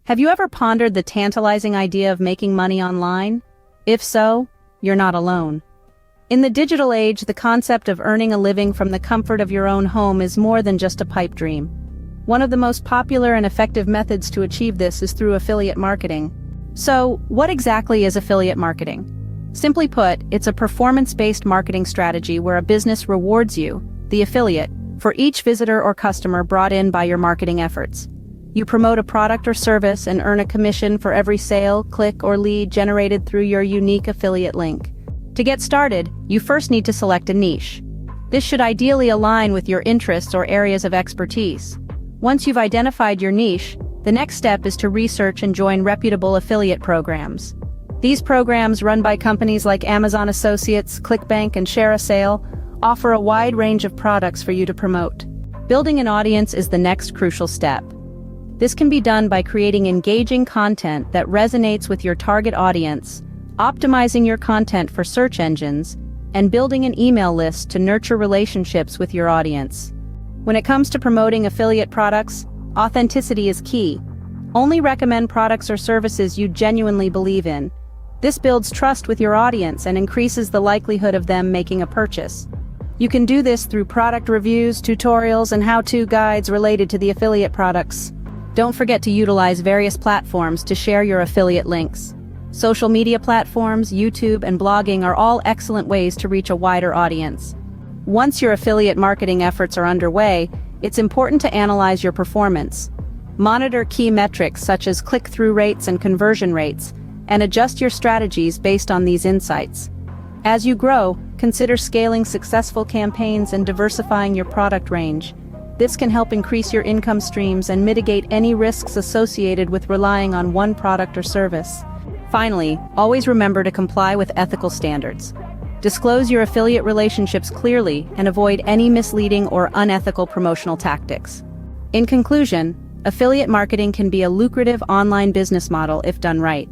Have you ever pondered the tantalizing idea of making money online? If so, you're not alone. In the digital age, the concept of earning a living from the comfort of your own home is more than just a pipe dream. One of the most popular and effective methods to achieve this is through affiliate marketing. So, what exactly is affiliate marketing? Simply put, it's a performance-based marketing strategy where a business rewards you, the affiliate, for each visitor or customer brought in by your marketing efforts. You promote a product or service and earn a commission for every sale, click, or lead generated through your unique affiliate link. To get started, you first need to select a niche. This should ideally align with your interests or areas of expertise. Once you've identified your niche, the next step is to research and join reputable affiliate programs. These programs, run by companies like Amazon Associates, ClickBank, and ShareASale, offer a wide range of products for you to promote. Building an audience is the next crucial step. This can be done by creating engaging content that resonates with your target audience, optimizing your content for search engines, and building an email list to nurture relationships with your audience. When it comes to promoting affiliate products, authenticity is key. Only recommend products or services you genuinely believe in. This builds trust with your audience and increases the likelihood of them making a purchase. You can do this through product reviews, tutorials, and how-to guides related to the affiliate products. Don't forget to utilize various platforms to share your affiliate links. Social media platforms, YouTube, and blogging are all excellent ways to reach a wider audience. Once your affiliate marketing efforts are underway, it's important to analyze your performance. Monitor key metrics such as click-through rates and conversion rates, and adjust your strategies based on these insights. As you grow, consider scaling successful campaigns and diversifying your product range. This can help increase your income streams and mitigate any risks associated with relying on one product or service. Finally, always remember to comply with ethical standards. Disclose your affiliate relationships clearly and avoid any misleading or unethical promotional tactics. In conclusion, affiliate marketing can be a lucrative online business model if done right.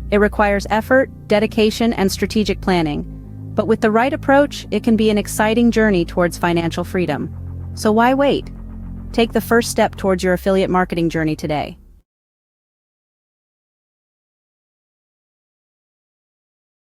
It requires effort, dedication, and strategic planning. But with the right approach, it can be an exciting journey towards financial freedom. So why wait? Take the first step towards your affiliate marketing journey today.